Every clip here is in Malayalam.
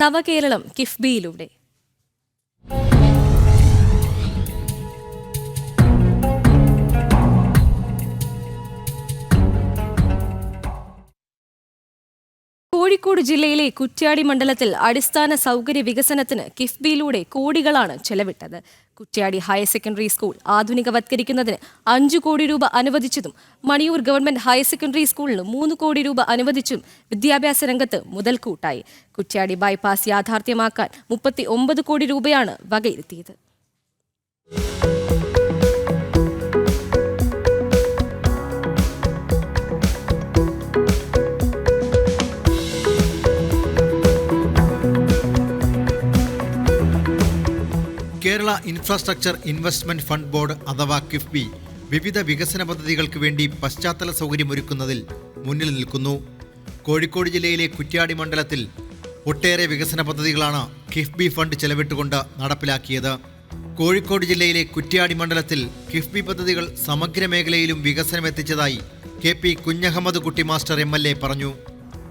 നവകേരളം കിഫ്ബിയിലൂടെ. കോഴിക്കോട് ജില്ലയിലെ കുറ്റ്യാടി മണ്ഡലത്തിൽ അടിസ്ഥാന സൗകര്യ വികസനത്തിന് കിഫ്ബിയിലൂടെ കോടികളാണ് ചെലവിട്ടത്. കുറ്റ്യാടി ഹയർ സെക്കൻഡറി സ്കൂൾ ആധുനികവത്കരിക്കുന്നതിന് 5 കോടി രൂപ അനുവദിച്ചതും മണിയൂർ ഗവൺമെന്റ് ഹയർ സെക്കൻഡറി സ്കൂളിന് 3 കോടി രൂപ അനുവദിച്ചും വിദ്യാഭ്യാസ രംഗത്ത് മുതൽക്കൂട്ടായി. കുറ്റ്യാടി ബൈപ്പാസ് യാഥാർത്ഥ്യമാക്കാൻ 39 കോടി രൂപയാണ് വകയിരുത്തിയത്. Kerala infrastructure investment fund board അഥവാ കിഫ്ബി വിവിധ വികസന പദ്ധതികൾക്ക് വേണ്ടി പശ്ചാത്തല സൗകര്യമൊരുക്കുന്നതിൽ മുന്നിൽ നിൽക്കുന്നു. കോഴിക്കോട് ജില്ലയിലെ കുറ്റ്യാടി മണ്ഡലത്തിൽ ഒട്ടേറെ വികസന പദ്ധതികളാണ് കിഫ്ബി ഫണ്ട് ചെലവിട്ടുകൊണ്ട് നടപ്പിലാക്കിയത്. കോഴിക്കോട് ജില്ലയിലെ കുറ്റ്യാടി മണ്ഡലത്തിൽ കിഫ്ബി പദ്ധതികൾ സമഗ്ര മേഖലയിലും വികസനമെത്തിച്ചതായി KP കുഞ്ഞഹമ്മദ് കുട്ടി മാസ്റ്റർ MLA പറഞ്ഞു.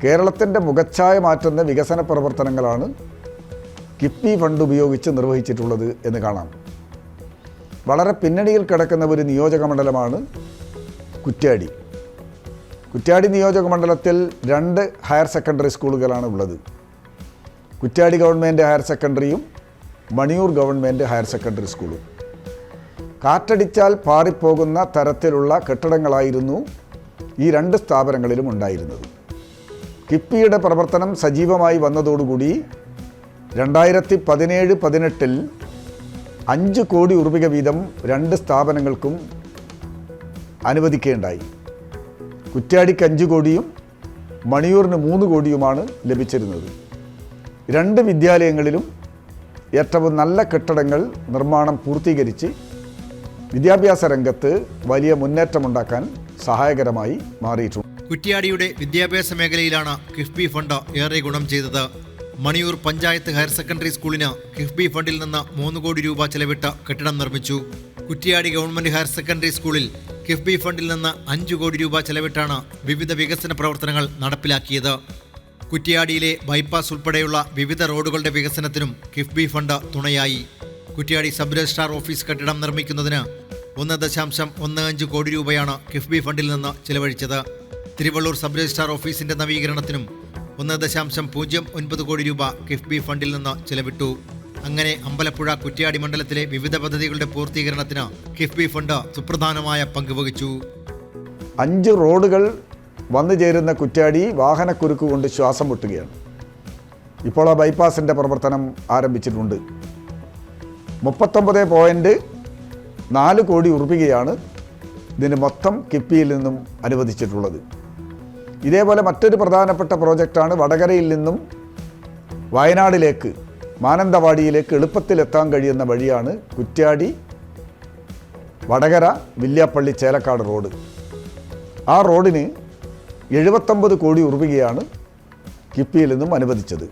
കേരളത്തിൻ്റെ മുഖച്ഛായ മാറ്റുന്ന വികസന പ്രവർത്തനങ്ങളാണ് കിഫ്ബി ഫണ്ട് ഉപയോഗിച്ച് നിർവഹിച്ചിട്ടുള്ളത് എന്ന് കാണാം. വളരെ പിന്നണിയിൽ കിടക്കുന്ന ഒരു നിയോജക മണ്ഡലമാണ് കുറ്റ്യാടി. കുറ്റ്യാടി നിയോജക മണ്ഡലത്തിൽ 2 ഹയർ സെക്കൻഡറി സ്കൂളുകളാണ് ഉള്ളത്. കുറ്റ്യാടി ഗവൺമെൻറ് ഹയർ സെക്കൻഡറിയും മണിയൂർ ഗവൺമെൻറ് ഹയർ സെക്കൻഡറി സ്കൂളും. കാറ്റടിച്ചാൽ പാറിപ്പോകുന്ന തരത്തിലുള്ള കെട്ടിടങ്ങളായിരുന്നു ഈ 2 സ്ഥാപനങ്ങളിലും ഉണ്ടായിരുന്നത്. കിഫ്ബിയുടെ പ്രവർത്തനം സജീവമായി വന്നതോടുകൂടി 2017-18 5 കോടി രൂപ വീതം 2 സ്ഥാപനങ്ങൾക്കും അനുവദിക്കുകയുണ്ടായി. കുറ്റ്യാടിക്ക് 5 കോടിയും മണിയൂറിന് 3 കോടിയുമാണ് ലഭിച്ചിരുന്നത്. 2 വിദ്യാലയങ്ങളിലും ഏറ്റവും നല്ല കെട്ടിടങ്ങൾ നിർമ്മാണം പൂർത്തീകരിച്ച് വിദ്യാഭ്യാസ രംഗത്ത് വലിയ മുന്നേറ്റമുണ്ടാക്കാൻ സഹായകരമായി മാറിയിട്ടുണ്ട്. കുറ്റ്യാടിയുടെ വിദ്യാഭ്യാസ മേഖലയിലാണ് കിഫ്ബി ഫണ്ട് ഏറെ ഗുണം ചെയ്തത്. മണിയൂർ പഞ്ചായത്ത് ഹയർ സെക്കൻഡറി സ്കൂളിന് കിഫ്ബി ഫണ്ടിൽ നിന്ന് 3 കോടി രൂപ ചെലവിട്ട് കെട്ടിടം നിർമ്മിച്ചു. കുറ്റ്യാടി ഗവൺമെന്റ് ഹയർ സെക്കൻഡറി സ്കൂളിൽ കിഫ്ബി ഫണ്ടിൽ നിന്ന് 5 കോടി രൂപ ചെലവിട്ടാണ് വിവിധ വികസന പ്രവർത്തനങ്ങൾ നടപ്പിലാക്കിയത്. കുറ്റ്യാടിയിലെ ബൈപ്പാസ് ഉൾപ്പെടെയുള്ള വിവിധ റോഡുകളുടെ വികസനത്തിനും കിഫ്ബി ഫണ്ട് തുണയായി. കുറ്റ്യാടി സബ് രജിസ്ട്രാർ ഓഫീസ് കെട്ടിടം നിർമ്മിക്കുന്നതിന് 1.15 കോടി രൂപയാണ് കിഫ്ബി ഫണ്ടിൽ നിന്ന് ചെലവഴിച്ചത്. തിരുവള്ളൂർ സബ് രജിസ്ട്രാർ ഓഫീസിന്റെ നവീകരണത്തിനും 1.09 കോടി രൂപ കിഫ്ബി ഫണ്ടിൽ നിന്ന് ചെലവിട്ടു. അങ്ങനെ അമ്പലപ്പുഴ കുറ്റ്യാടി മണ്ഡലത്തിലെ വിവിധ പദ്ധതികളുടെ പൂർത്തീകരണത്തിന് കിഫ്ബി ഫണ്ട് സുപ്രധാനമായ പങ്ക് വഹിച്ചു. 5 റോഡുകൾ വന്നു ചേരുന്ന കുറ്റ്യാടി വാഹനക്കുരുക്ക് കൊണ്ട് ശ്വാസം മുട്ടുകയാണ്. ഇപ്പോൾ ആ ബൈപ്പാസിൻ്റെ പ്രവർത്തനം ആരംഭിച്ചിട്ടുണ്ട്. 39.4 കോടി രൂപയാണ് ഇതിന് മൊത്തം കിഫ്ബിയിൽ നിന്നും അനുവദിച്ചിട്ടുള്ളത്. ഇതേപോലെ മറ്റൊരു പ്രധാനപ്പെട്ട പ്രോജക്റ്റാണ് വടകരയിൽ നിന്നും വയനാടിലേക്ക് മാനന്തവാടിയിലേക്ക് എളുപ്പത്തിലെത്താൻ കഴിയുന്ന വഴിയാണ് കുറ്റ്യാടി വടകര വില്യാപ്പള്ളി ചേലക്കാട് റോഡ്. ആ റോഡിന് 79 കോടി രൂപയാണ് കിഫ്ബിയിൽ നിന്നും അനുവദിച്ചത്.